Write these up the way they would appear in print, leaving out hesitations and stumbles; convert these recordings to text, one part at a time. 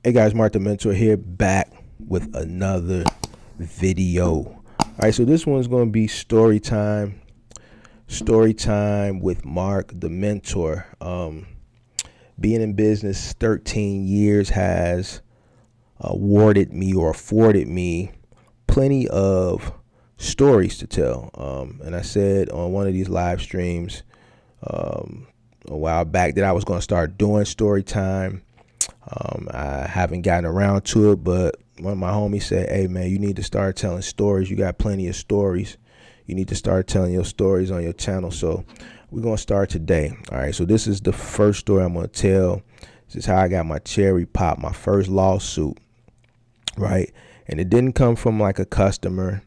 Hey guys, Mark the Mentor here, back with another video. All right, so this one's going to be story time. Story time with Mark the Mentor. Being in business 13 years has awarded me or afforded me plenty of stories to tell. And I said on one of these live streams a while back that I was going to start doing story time. I haven't gotten around to it, but one of my homies said, hey man, you need to start telling stories. You got plenty of stories. You need to start telling your stories on your channel. So we're going to start today. All right. So this is the first story I'm going to tell. This is how I got my cherry pop, my first lawsuit. Right. And it didn't come from like a customer.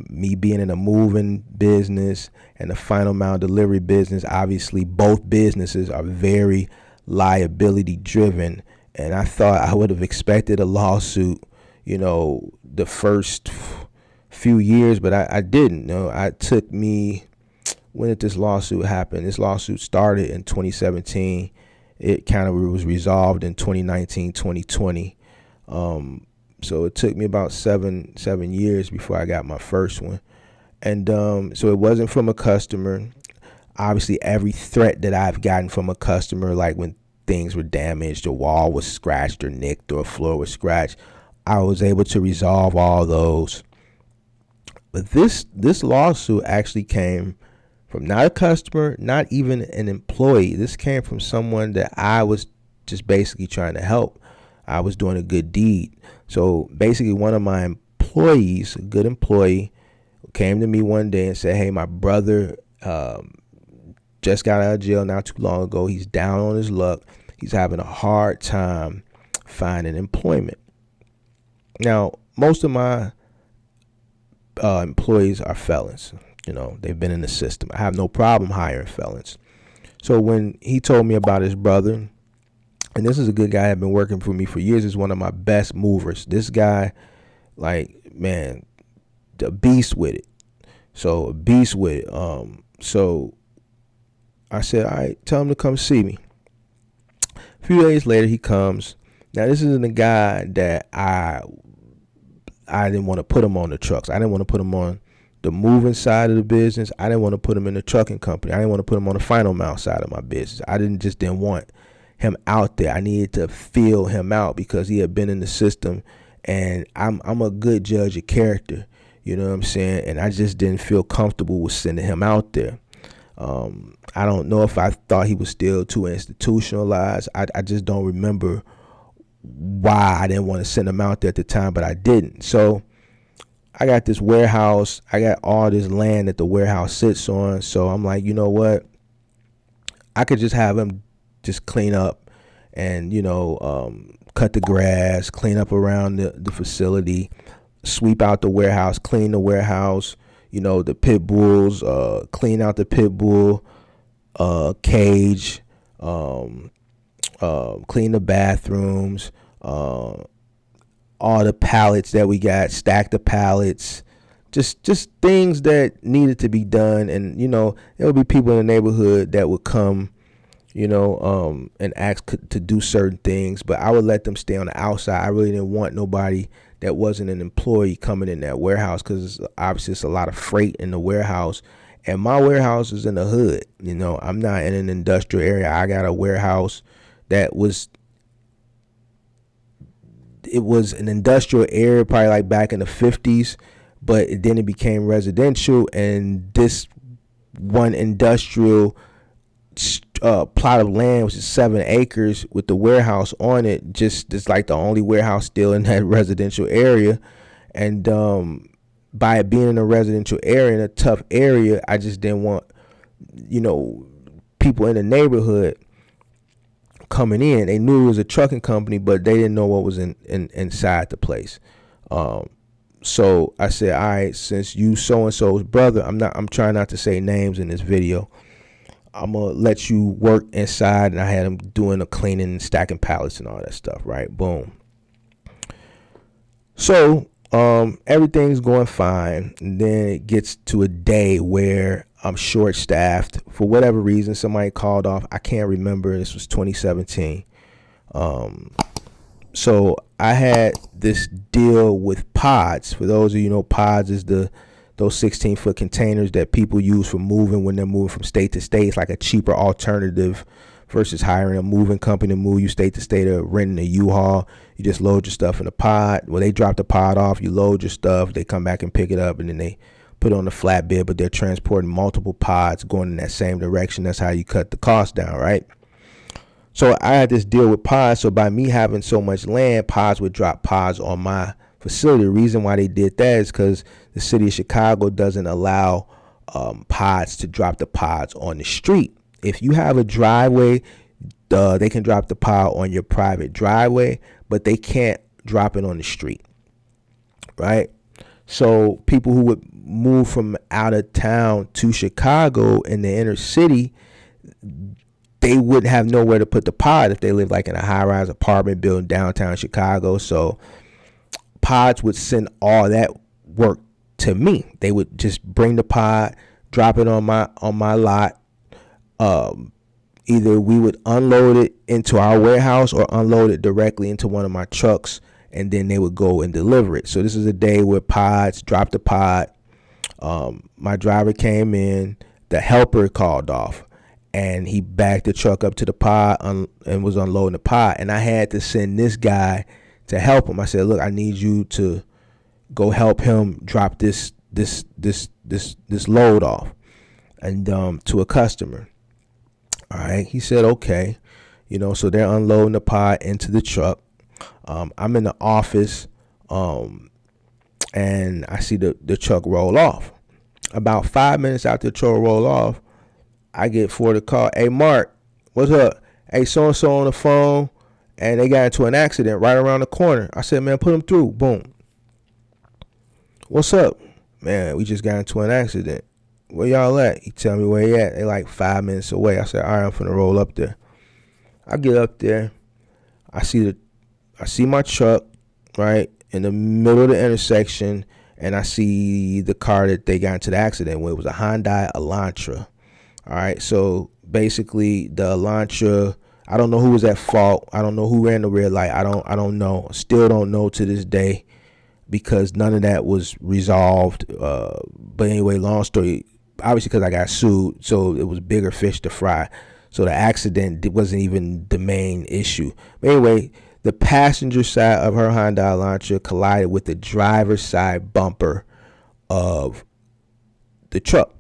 Me being in a moving business and the final mile delivery business, obviously both businesses are very liability driven, and I thought I would have expected a lawsuit, the first few years, but I didn't. When did this lawsuit happen? This lawsuit started in 2017. It kind of was resolved in 2019, 2020. So it took me about seven years before I got my first one. And so it wasn't from a customer. Obviously, every threat that I've gotten from a customer, like when things were damaged, a wall was scratched or nicked or a floor was scratched, I was able to resolve all those. But this lawsuit actually came from not a customer, not even an employee. This came from someone that I was just basically trying to help. I was doing a good deed. So basically, one of my employees, a good employee, came to me one day and said, hey, my brother just got out of jail not too long ago. He's down on his luck. He's having a hard time finding employment. Now, most of my employees are felons. They've been in the system. I have no problem hiring felons. So when he told me about his brother, and this is a good guy, had been working for me for years, is one of my best movers. This guy, the beast with it. So a beast with it. So I said, all right, tell him to come see me. A few days later, he comes. Now, this isn't a guy that I didn't want to put him on the trucks. I didn't want to put him on the moving side of the business. I didn't want to put him in the trucking company. I didn't want to put him on the final mile side of my business. I didn't want him out there. I needed to feel him out because he had been in the system, and I'm a good judge of character. You know what I'm saying? And I just didn't feel comfortable with sending him out there. I don't know if I thought he was still too institutionalized. I just don't remember why I didn't want to send him out there at the time, but I didn't. So I got this warehouse. I got all this land that the warehouse sits on. So I'm like, you know what? I could just have him just clean up and, cut the grass, clean up around the facility, sweep out the warehouse, clean the warehouse, the pit bulls, clean out the pit bull cage, clean the bathrooms, all the pallets that we got, stack the pallets, just things that needed to be done. And, there would be people in the neighborhood that would come, and ask to do certain things, but I would let them stay on the outside. I really didn't want nobody that wasn't an employee coming in that warehouse, because obviously it's a lot of freight in the warehouse, and my warehouse is in the hood. I'm not in an industrial area. I got a warehouse that was an industrial area, probably like back in the 50s, but then it became residential, and this one industrial plot of land, which is 7 acres with the warehouse on it, just it's like the only warehouse still in that residential area. And by it being in a residential area, in a tough area, I just didn't want people in the neighborhood coming in. They knew it was a trucking company, but they didn't know what was inside the place. So I said, all right, since you so and so's brother, I'm trying not to say names in this video, I'm gonna let you work inside. And I had him doing the cleaning and stacking pallets and all that stuff. Right, boom. So everything's going fine, and then it gets to a day where I'm short staffed for whatever reason. Somebody called off. I can't remember. This was 2017. So I had this deal with pods. For those of you who know, pods is those 16-foot containers that people use for moving when they're moving from state to state. It's like a cheaper alternative versus hiring a moving company to move you state to state or renting a U-Haul. You just load your stuff in a pod. Well, they drop the pod off, you load your stuff, they come back and pick it up, and then they put it on the flatbed, but they're transporting multiple pods going in that same direction. That's how you cut the cost down, right? So I had this deal with pods. So by me having so much land, pods would drop pods on my facility. The reason why they did that is because the city of Chicago doesn't allow pods to drop the pods on the street. If you have a driveway, they can drop the pod on your private driveway, but they can't drop it on the street, right? So people who would move from out of town to Chicago in the inner city, they wouldn't have nowhere to put the pod if they live like in a high-rise apartment building downtown Chicago. So pods would send all that work to me. They would just bring the pod, drop it on my lot. Either we would unload it into our warehouse or unload it directly into one of my trucks, and then they would go and deliver it. So this is a day where pods dropped the pod. My driver came in, the helper called off, and he backed the truck up to the pod and was unloading the pod. And I had to send this guy to help him. I said, look, I need you to go help him drop this load off and to a customer. All right. He said, okay. So they're unloading the pod into the truck. I'm in the office, and I see the truck roll off. About 5 minutes after the truck roll off, I get for the call. Hey, Mark, what's up? Hey, so-and-so on the phone, and they got into an accident right around the corner. I said, man, put them through. Boom. What's up? Man, we just got into an accident. Where y'all at? He tell me where he at. They like 5 minutes away. I said, all right, I'm finna roll up there. I get up there. I see my truck, right, in the middle of the intersection, and I see the car that they got into the accident with. It was a Hyundai Elantra. All right, so basically the Elantra, I don't know who was at fault. I don't know who ran the red light. I don't know. Still don't know to this day, because none of that was resolved. But anyway, long story, obviously because I got sued, so it was bigger fish to fry. So the accident wasn't even the main issue. But anyway, the passenger side of her Hyundai Elantra collided with the driver's side bumper of the truck.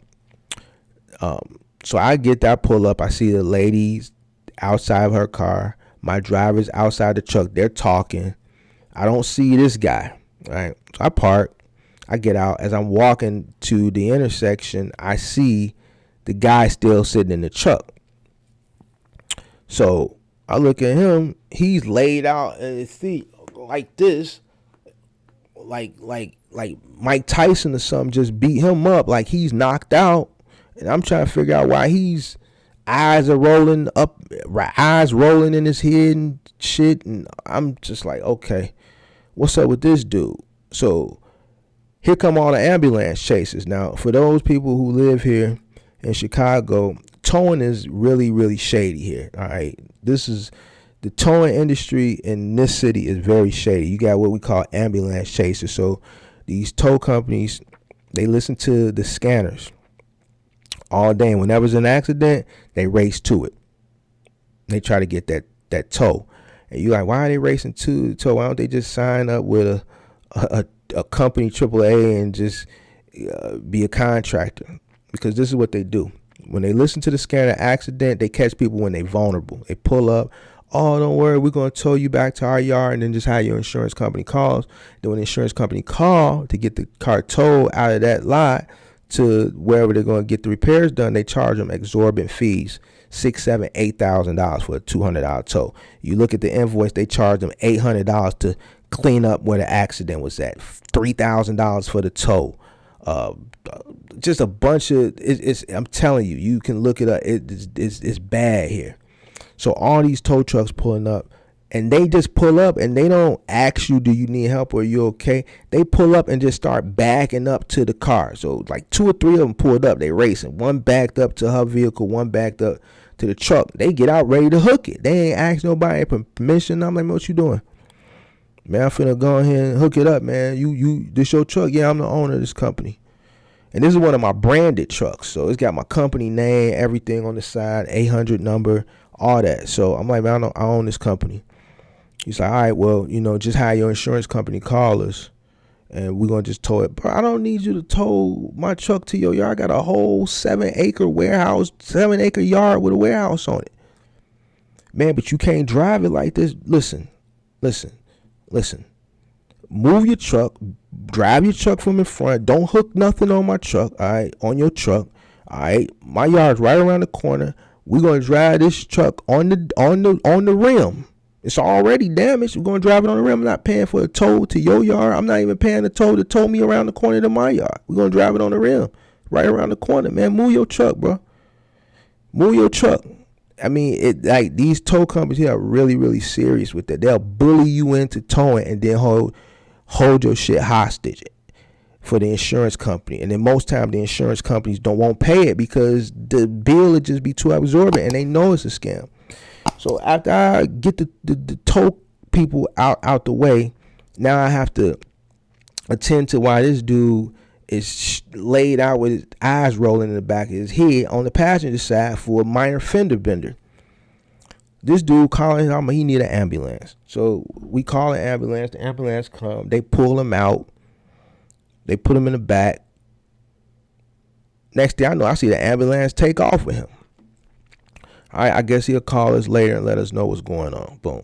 So I get that, pull up. I see the ladies outside of her car. My driver's outside the truck. They're talking. I don't see this guy. Right. So I park. I get out. As I'm walking to the intersection, I see the guy still sitting in the truck. So I look at him. He's laid out in his seat like this, like Mike Tyson or something just beat him up, like he's knocked out. And I'm trying to figure out why his eyes are rolling up, eyes rolling in his head and shit. And I'm just like, okay, what's up with this dude? So here come all the ambulance chases. Now, for those people who live here in Chicago, towing is really, really shady here. All right. The towing industry in this city is very shady. You got what we call ambulance chasers. So these tow companies, they listen to the scanners all day. And whenever there's an accident, they race to it. They try to get that tow. And you're like, why are they racing to the tow? Why don't they just sign up with a company, AAA, and just be a contractor? Because this is what they do. When they listen to the scanner accident, they catch people when they're vulnerable. They pull up. Oh, don't worry, we're going to tow you back to our yard, and then just have your insurance company calls. Then when the insurance company call to get the car towed out of that lot to wherever they're going to get the repairs done, they charge them exorbitant fees, $6,000, $7,000, $8,000 for a $200 tow. You look at the invoice, they charge them $800 to clean up where the accident was at, $3,000 for the tow. Just a bunch of I'm telling you, you can look it up. It's bad here. So all these tow trucks pulling up, and they just pull up and they don't ask you, do you need help or are you okay? They pull up and just start backing up to the car. So like 2 or 3 of them pulled up, they racing. One backed up to her vehicle, one backed up to the truck. They get out ready to hook it. They ain't ask nobody for permission. I'm like, what you doing? Man, I'm finna go ahead and hook it up, man. This your truck? Yeah, I'm the owner of this company. And this is one of my branded trucks. So it's got my company name, everything on the side, 800 number, all that. So I'm like, man, I own this company. He's like, all right, well, just have your insurance company call us and we're going to just tow it. Bro, I don't need you to tow my truck to your yard. I got a whole 7-acre warehouse, 7-acre yard with a warehouse on it. Man, but you can't drive it like this. Listen. Move your truck, drive your truck from in front. Don't hook nothing on my truck, all right, on your truck, all right. My yard's right around the corner. We're gonna drive this truck on the rim. It's already damaged. We're gonna drive it on the rim. I'm not paying for a tow to your yard. I'm not even paying a tow to tow me around the corner to my yard. We're gonna drive it on the rim, right around the corner, man. Move your truck, bro. Move your truck. I mean, these tow companies here are really, really serious with that. They'll bully you into towing and then hold your shit hostage for the insurance company. And then most time the insurance companies won't pay it because the bill would just be too absorbent and they know it's a scam. So after I get the tow people out the way, now I have to attend to why this dude is laid out with his eyes rolling in the back of his head on the passenger side for a minor fender bender. This dude calling him, he need an ambulance. So we call an ambulance. The ambulance come. They pull him out. They put him in the back. Next thing I know, I see the ambulance take off with him. All right, I guess he'll call us later and let us know what's going on. Boom.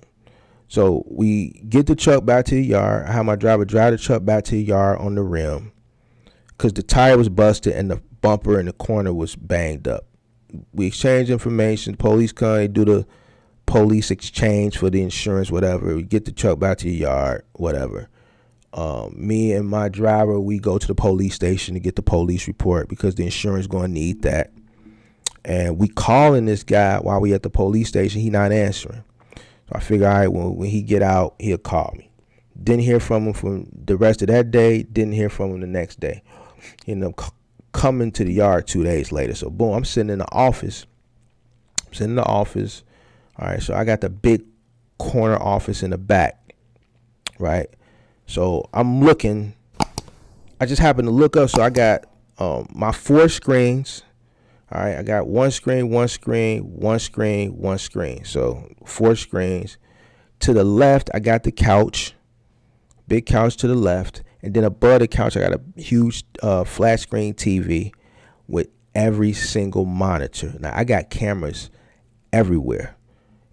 So we get the truck back to the yard. I have my driver drive the truck back to the yard on the rim because the tire was busted and the bumper in the corner was banged up. We exchange information. Police come. They do the police exchange for the insurance, whatever. We get the truck back to the yard, whatever. Me and my driver, we go to the police station to get the police report because the insurance going to need that. And we calling this guy while we at the police station. He not answering. So I figure, all right, when he get out, he'll call me. Didn't hear from him for the rest of that day. Didn't hear from him the next day. He ended up coming to the yard 2 days later. So boom, I'm sitting in the office. All right, so I got the big corner office in the back, right? So I'm looking. I just happened to look up. So I got my 4 screens. All right, I got one screen. So 4 screens. To the left, I got the couch, big couch to the left. And then above the couch, I got a huge flat screen TV with every single monitor. Now, I got cameras everywhere.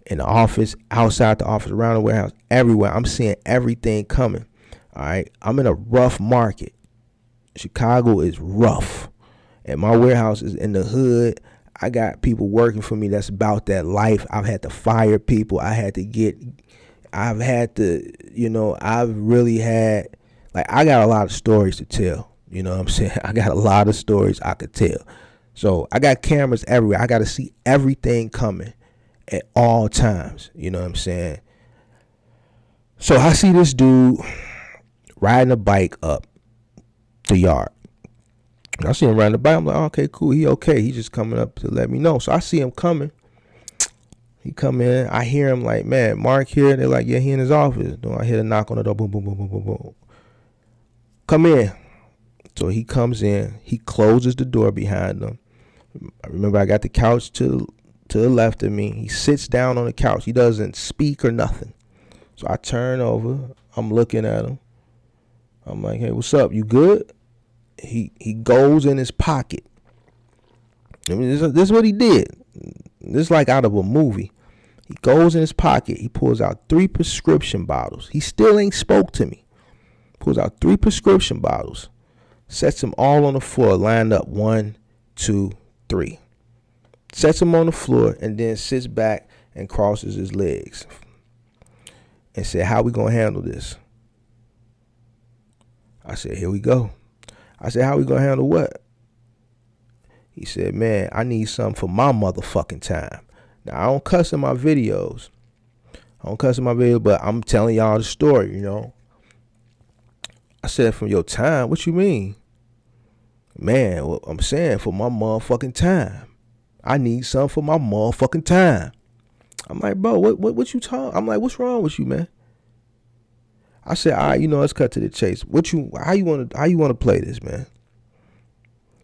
In the office, outside the office, around the warehouse, everywhere. I'm seeing everything coming. All right. I'm in a rough market. Chicago is rough. And my warehouse is in the hood. I got people working for me that's about that life. I've had to fire people. I've really had, I got a lot of stories to tell. You know what I'm saying? I got a lot of stories I could tell. So I got cameras everywhere. I got to see everything coming at all times. You know what I'm saying? So I see this dude riding a bike up the yard. I see him riding the bike. I'm like, oh, okay, cool. He okay. He just coming up to let me know. So I see him coming. He come in. I hear him like, man, Mark here. They're like, yeah, he in his office. I hear the knock on the door. Boom, boom, boom, boom, boom, boom. Come in. So he comes in. He closes the door behind him. I remember I got the couch to the left of me. He sits down on the couch. He doesn't speak or nothing. So I turn over. I'm looking at him. I'm like, hey, what's up? You good? He goes in his pocket. I mean, this is what he did. This is like out of a movie. He goes in his pocket. He pulls out 3 prescription bottles. He still ain't spoke to me. Pulls out 3 prescription bottles. Sets them all on the floor, lined up 1, 2, 3. Sets them on the floor and then sits back and crosses his legs and said, how we gonna handle this? I said, here we go. I said, how we gonna handle what? He said, man, I need something for my motherfucking time. Now, I don't cuss in my videos. But I'm telling y'all the story, you know. I said, from your time? What you mean? Man, well, I'm saying for my motherfucking time. I need something for my motherfucking time. I'm like, bro, what you talking? I'm like, what's wrong with you, man? I said, all right, let's cut to the chase. How you want to play this, man?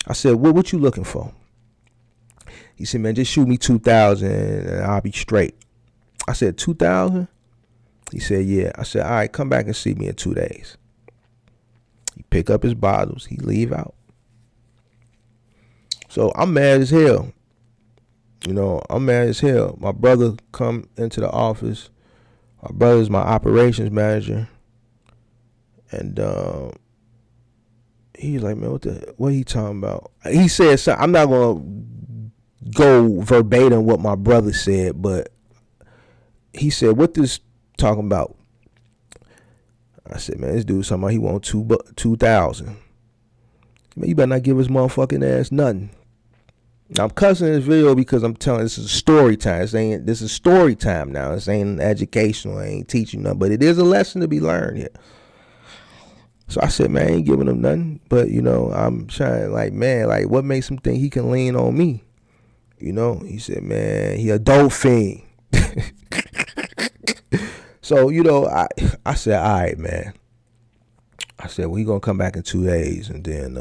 I said, what you looking for? He said, man, just shoot me 2,000 and I'll be straight. I said, 2,000? He said, yeah. I said, all right, come back and see me in 2 days. He pick up his bottles. He leave out. So I'm mad as hell. I'm mad as hell. My brother come into the office. My brother's my operations manager. And he's like, man, what he talking about? He said something. I'm not going to go verbatim what my brother said, but he said, what this talking about? I said, man, this dude talking about he want 2,000. Man, you better not give his motherfucking ass nothing. Now, I'm cussing this video because I'm telling this is story time. This is story time now. This ain't educational. I ain't teaching nothing, but it is a lesson to be learned here. So I said, man, I ain't giving him nothing. But, I'm trying, what makes him think he can lean on me? He said, man, he a dope fiend. So, I said, all right, man. I said, well, he going to come back in 2 days, and then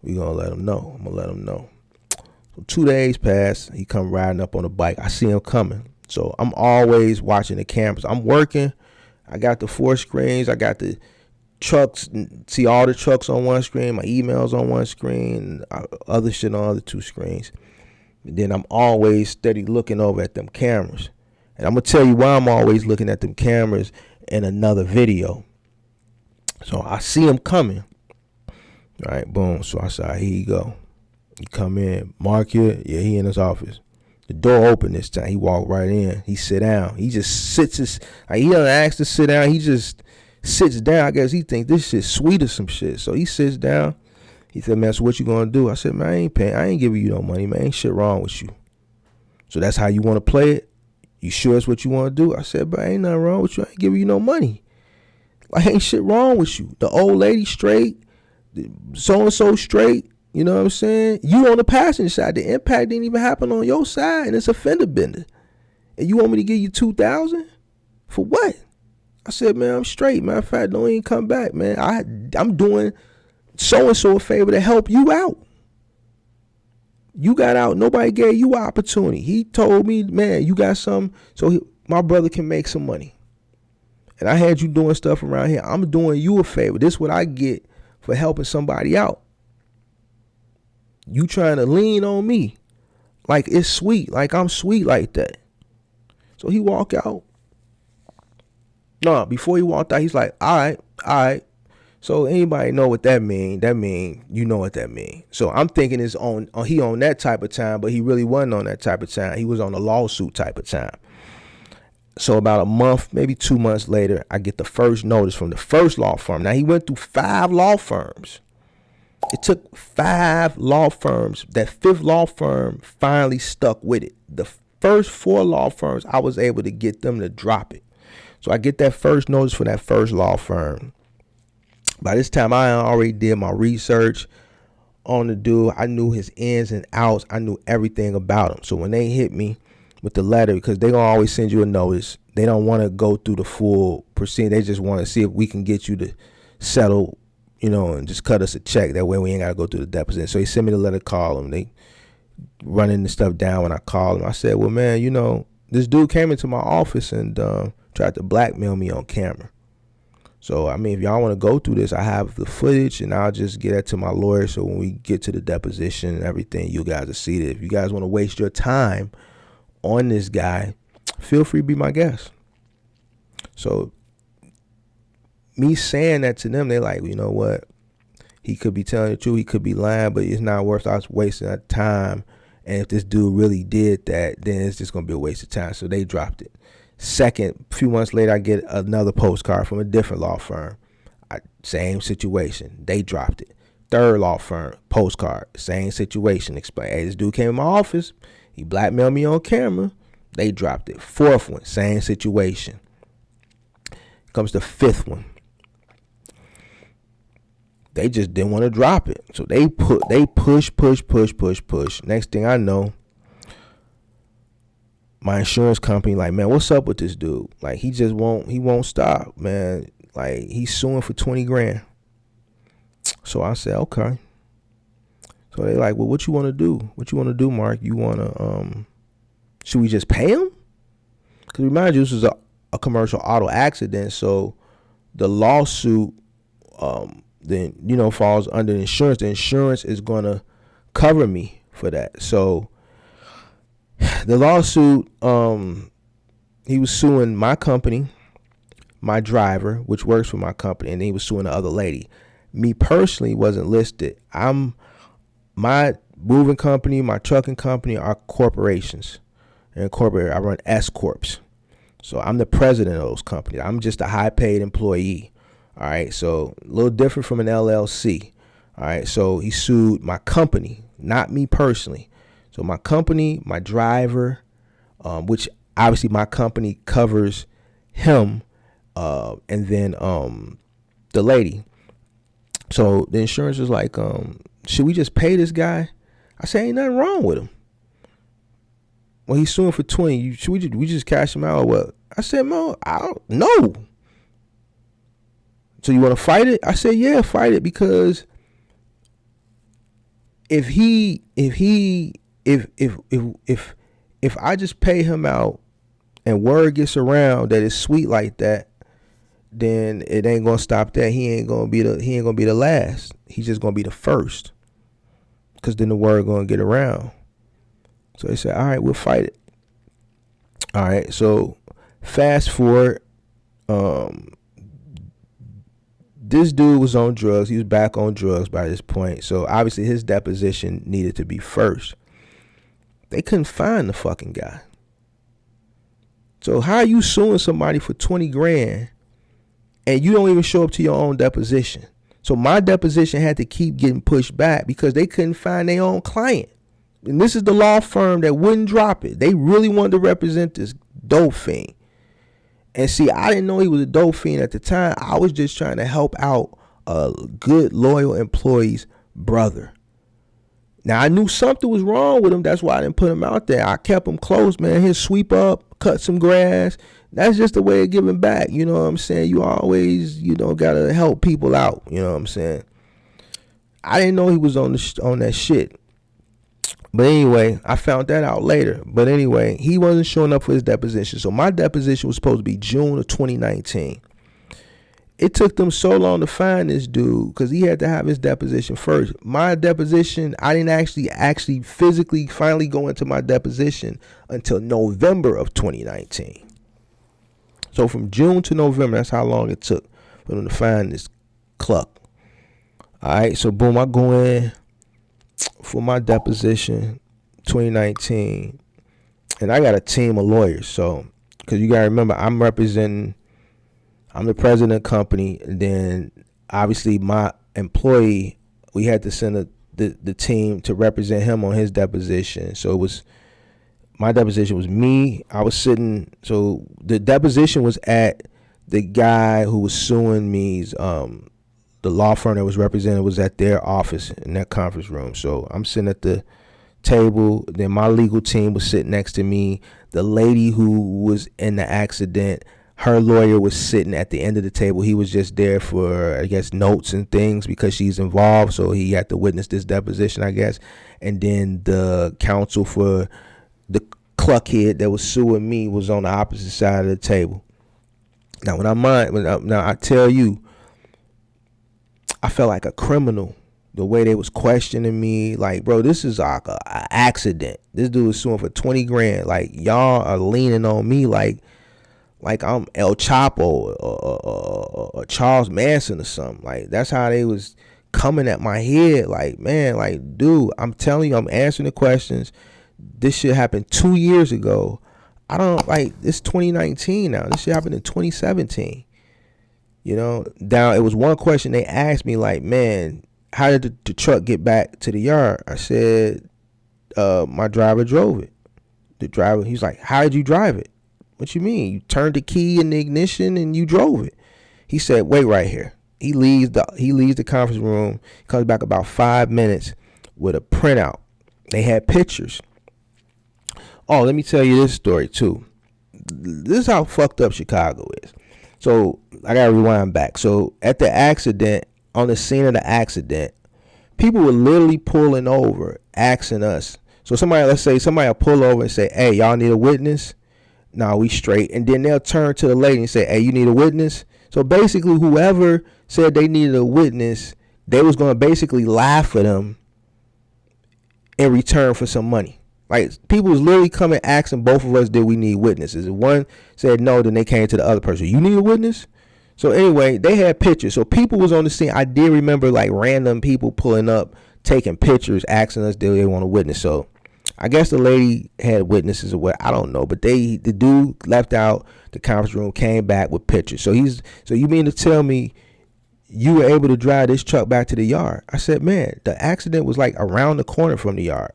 we going to let him know. I'm going to let him know. So 2 days pass. He come riding up on a bike. I see him coming. So I'm always watching the cameras. I'm working. I got the 4 screens. I got the trucks. See all the trucks on one screen. My emails on one screen. Other shit on other 2 screens. And then I'm always steady looking over at them cameras. And I'm going to tell you why I'm always looking at them cameras in another video. So I see him coming. All right, boom. So I said, here you go. He come in. Mark here. Yeah, he in his office. The door open this time. He walked right in. He sit down. He just sits. He doesn't ask to sit down. He just sits down. I guess he think this shit sweet or some shit. So he sits down. He said, man, so what you going to do? I said, man, I ain't paying. I ain't giving you no money, man. Ain't shit wrong with you. So that's how you want to play it? You sure it's what you want to do? I said, but ain't nothing wrong with you. I ain't giving you no money. Like, ain't shit wrong with you. The old lady straight. So-and-so straight. You know what I'm saying? You on the passenger side. The impact didn't even happen on your side, and it's a fender bender. And you want me to give you 2,000? For what? I said, man, I'm straight. Matter of fact, don't even come back, man. I'm doing so-and-so a favor to help you out. You got out. Nobody gave you an opportunity. He told me, man, you got something so my brother can make some money. And I had you doing stuff around here. I'm doing you a favor. This is what I get for helping somebody out. You trying to lean on me like it's sweet, like I'm sweet like that. So he walk out. No, before he walked out, he's like, all right. So anybody know what that mean? That mean, you know what that mean. So I'm thinking he on that type of time, but he really wasn't on that type of time. He was on a lawsuit type of time. So about a month, maybe 2 months later, I get the first notice from the first law firm. Now, he went through 5 law firms. It took 5 law firms. That 5th law firm finally stuck with it. The first 4 law firms, I was able to get them to drop it. So I get that first notice for that first law firm. By this time, I already did my research on the dude. I knew his ins and outs. I knew everything about him. So when they hit me with the letter, because they're going to always send you a notice, they don't want to go through the full proceeding. They just want to see if we can get you to settle, and just cut us a check. That way we ain't got to go through the deposition. So he sent me the letter, call him. They running the stuff down when I called him. I said, well, man, this dude came into my office and tried to blackmail me on camera. So, I mean, if y'all want to go through this, I have the footage, and I'll just get that to my lawyer. So when we get to the deposition and everything, you guys will see it. If you guys want to waste your time on this guy, feel free to be my guest. So me saying that to them, they're like, you know what? He could be telling the truth. He could be lying, but it's not worth us wasting our time. And if this dude really did that, then it's just going to be a waste of time. So they dropped it. Second, a few months later, I get another postcard from a different law firm. Same situation. They dropped it. Third law firm, postcard, same situation. Explain, hey, this dude came in my office. He blackmailed me on camera. They dropped it. Fourth one, same situation. Comes the 5th one. They just didn't want to drop it. So they push. Next thing I know, my insurance company like, man, what's up with this dude? Like, he won't stop, man. Like, he's suing for 20 grand. So I said, okay. So they like, well, what you want to do? What you want to do, Mark? You want to, should we just pay him? Because remind you, this was a commercial auto accident. So the lawsuit, then, you know, falls under insurance. The insurance is going to cover me for that. So the lawsuit, he was suing my company, my driver, which works for my company, and he was suing the other lady. Me personally wasn't listed. My moving company, my trucking company are corporations. They're incorporated. I run S Corps. So I'm the president of those companies. I'm just a high paid employee. All right. So a little different from an LLC. All right. So he sued my company, not me personally. So my company, my driver, which obviously my company covers him, and then the lady. So the insurance was like, should we just pay this guy? I said, ain't nothing wrong with him. Well, he's suing for 20. Should we just cash him out or what? I said, no, I don't know. So you want to fight it? I said, yeah, fight it, because if I just pay him out and word gets around that it's sweet like that, then it ain't gonna stop that. He ain't gonna be the last. He's just gonna be the first, because then the word gonna get around. So they said, all right, we'll fight it. All right, so fast forward, this dude was on drugs. He was back on drugs by this point. So obviously his deposition needed to be first. They couldn't find the fucking guy. So how are you suing somebody for 20 grand and you don't even show up to your own deposition? So my deposition had to keep getting pushed back because they couldn't find their own client. And this is the law firm that wouldn't drop it. They really wanted to represent this dope fiend. And see, I didn't know he was a dope fiend at the time. I was just trying to help out a good, loyal employee's brother. Now, I knew something was wrong with him. That's why I didn't put him out there. I kept him close, man. He'd sweep up, cut some grass. That's just a way of giving back. You know what I'm saying? You always, got to help people out. You know what I'm saying? I didn't know he was on that shit. But anyway, I found that out later. But anyway, he wasn't showing up for his deposition. So my deposition was supposed to be June of 2019. It took them so long to find this dude because he had to have his deposition first. My deposition, I didn't actually physically finally go into my deposition until November of 2019. So from June to November, that's how long it took for them to find this cluck. All right, so boom, I go in for my deposition 2019, and I got a team of lawyers. So because you gotta remember, I'm the president of the company, and then obviously my employee, we had to send the team to represent him on his deposition. So it was, my deposition was me. I was sitting, so the deposition was at the guy who was suing me's the law firm that was represented was at their office in that conference room. So I'm sitting at the table. Then my legal team was sitting next to me. The lady who was in the accident, her lawyer was sitting at the end of the table. He was just there for, I guess, notes and things because she's involved. So he had to witness this deposition, I guess. And then the counsel for the cluckhead that was suing me was on the opposite side of the table. Now, I tell you, I felt like a criminal the way they was questioning me. Like, bro, this is like a accident. This dude was suing for 20 grand. Like, y'all are leaning on me like I'm El Chapo or Charles Manson or something. Like, that's how they was coming at my head. Like, man, like, dude, I'm telling you, I'm answering the questions. This shit happened 2 years ago. I don't, like, it's 2019 now. This shit happened in 2017. Now it was one question they asked me, like, man, how did the truck get back to the yard? I said, my driver drove it. The driver, he's like, how did you drive it? What you mean? You turned the key in the ignition and you drove it. He said, wait right here. He leaves the conference room, comes back about 5 minutes with a printout. They had pictures. Oh, let me tell you this story too. This is how fucked up Chicago is. So I gotta rewind back. So at the accident, on the scene of the accident, people were literally pulling over, asking us. So somebody, let's say somebody will pull over and say, "Hey, y'all need a witness?" "No, we straight." And then they'll turn to the lady and say, "Hey, you need a witness?" So basically, whoever said they needed a witness, they was gonna basically lie for them in return for some money. Like, people was literally coming asking both of us, did we need witnesses? If one said no, then they came to the other person, "You need a witness?" So anyway, they had pictures. So people was on the scene. I did remember like random people pulling up, taking pictures, asking us did they want a witness. So I guess the lady had witnesses or what, I don't know. But the dude left out the conference room, came back with pictures. So you mean to tell me you were able to drive this truck back to the yard? I said, man, the accident was like around the corner from the yard.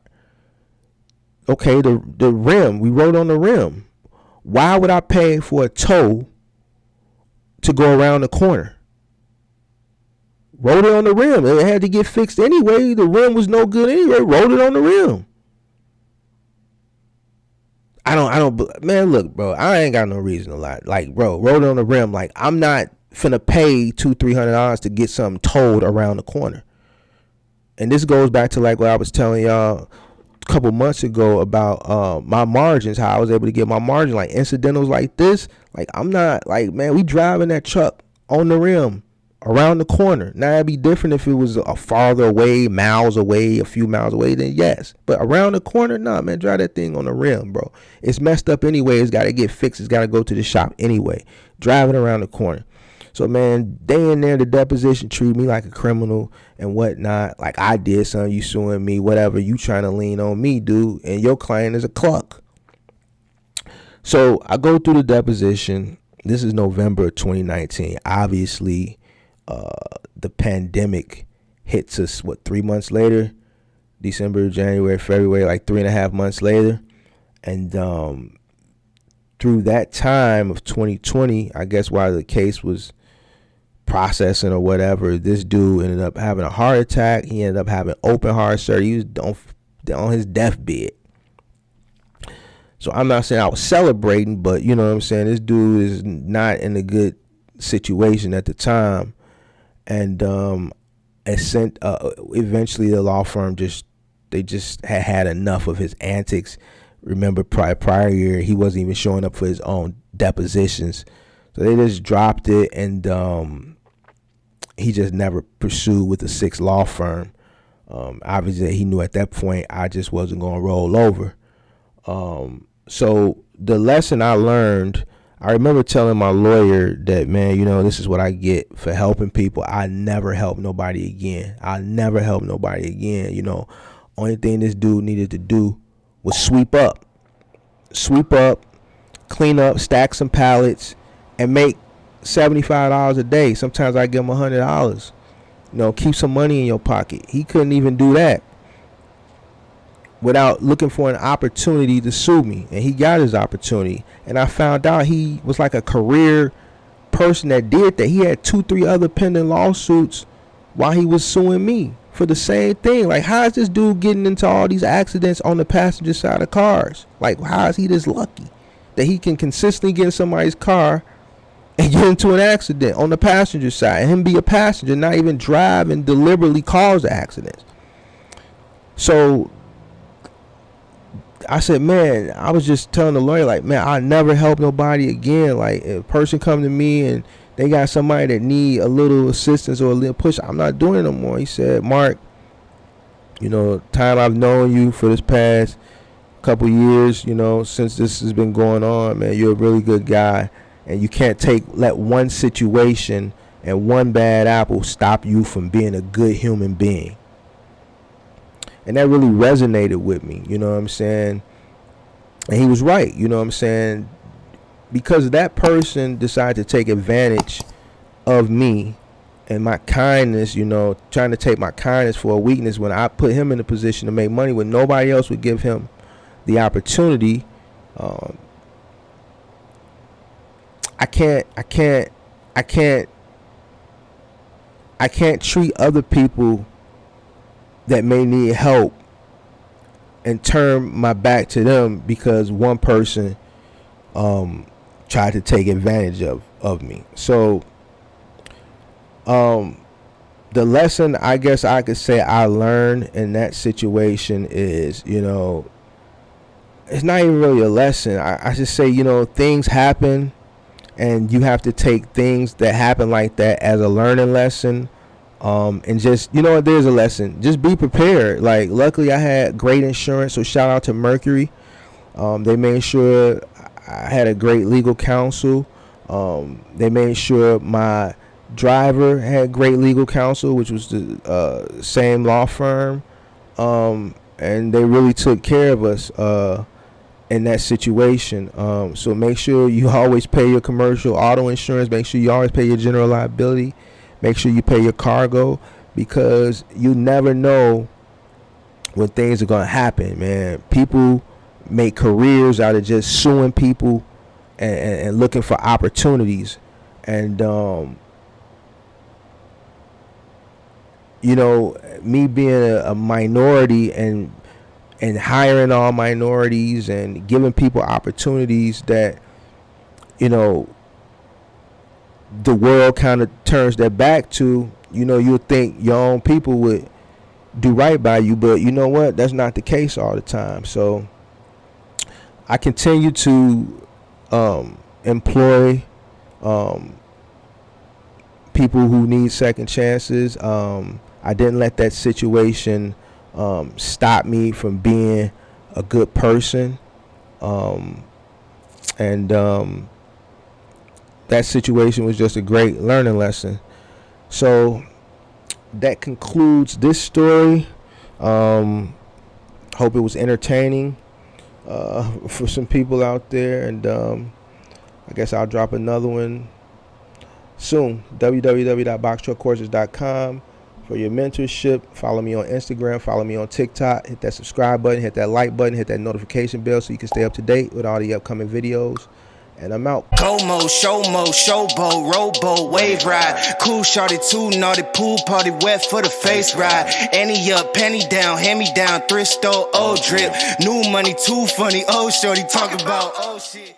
Okay, the rim, we rode on the rim. Why would I pay for a tow to go around the corner? Rode it on the rim. It had to get fixed anyway. The rim was no good anyway. Rode it on the rim. I don't, man, look, bro, I ain't got no reason to lie. Like, bro, rode it on the rim. Like, I'm not finna pay $200-300 to get something towed around the corner. And this goes back to like what I was telling y'all a couple months ago about my margins, how I was able to get my margin, like incidentals like this. Like, I'm not like, man, we driving that truck on the rim around the corner. Now it'd be different if it was a farther away, miles away, a few miles away, then yes. But around the corner, nah, man, drive that thing on the rim, bro. It's messed up anyway. It's got to get fixed. It's got to go to the shop anyway. Driving around the corner. So, man, they in there, the deposition treat me like a criminal and whatnot. Like I did something, you suing me, whatever. You trying to lean on me, dude. And your client is a cluck. So I go through the deposition. This is November of 2019. Obviously, the pandemic hits us, 3 months later? December, January, February, like 3.5 months later. And through that time of 2020, I guess while the case was processing or whatever, this dude ended up having a heart attack. He ended up having open heart surgery. He was on his deathbed. So I'm not saying I was celebrating, but you know what I'm saying, this dude is not in a good situation at the time. And eventually the law firm just had enough of his antics. Remember, prior year, he wasn't even showing up for his own depositions. So they just dropped it, and he just never pursued with the 6th law firm. Obviously, he knew at that point I just wasn't going to roll over. So the lesson I learned, I remember telling my lawyer that, man, you know, this is what I get for helping people. I never help nobody again. You know, only thing this dude needed to do was sweep up, clean up, stack some pallets, and make $75 a day. Sometimes I give him $100. You know, keep some money in your pocket. He couldn't even do that without looking for an opportunity to sue me, and he got his opportunity. And I found out he was like a career person that did that. He had 2-3 other pending lawsuits while he was suing me for the same thing. Like, how is this dude getting into all these accidents on the passenger side of cars? Like, how is he this lucky that he can consistently get in somebody's car and get into an accident on the passenger side, and him be a passenger, not even drive and deliberately cause the accidents? So I said, man, I was just telling the lawyer, like, man, I'll never help nobody again. Like, if a person come to me and they got somebody that need a little assistance or a little push, I'm not doing it no more. He said, Mark, you know, time I've known you for this past couple years, you know, since this has been going on, man, you're a really good guy, and you can't let one situation and one bad apple stop you from being a good human being. And that really resonated with me, you know what I'm saying? And he was right, you know what I'm saying? Because that person decided to take advantage of me and my kindness, you know, trying to take my kindness for a weakness when I put him in a position to make money when nobody else would give him the opportunity. I can't treat other people that may need help and turn my back to them because one person tried to take advantage of of me. So the lesson I guess I could say I learned in that situation is, it's not even really a lesson. I should say, things happen, and you have to take things that happen like that as a learning lesson. And just, there's a lesson. Just be prepared. Like, luckily I had great insurance, so shout out to Mercury. They made sure I had a great legal counsel. They made sure my driver had great legal counsel, which was the same law firm. And they really took care of us in that situation. So make sure you always pay your commercial auto insurance. Make sure you always pay your general liability. Make sure you pay your cargo, because you never know when things are going to happen, man. People make careers out of just suing people and looking for opportunities. And, me being a minority and hiring all minorities and giving people opportunities that, the world kind of turns their back to, you'll think your own people would do right by you, but you know what? That's not the case all the time. So I continue to employ people who need second chances. I didn't let that situation stop me from being a good person. And that situation was just a great learning lesson. So that concludes this story. Hope it was entertaining for some people out there. And I guess I'll drop another one soon. www.boxtruckcourses.com for your mentorship. Follow me on Instagram. Follow me on TikTok. Hit that subscribe button. Hit that like button. Hit that notification bell so you can stay up to date with all the upcoming videos. And I'm out. Como, showboat, rowboat, wave ride. Cool shorty, too naughty, pool party, wet for the face ride. Annie up, penny down, hand me down, thrift store, old drip. New money, too funny, old shorty, talk about, oh shit.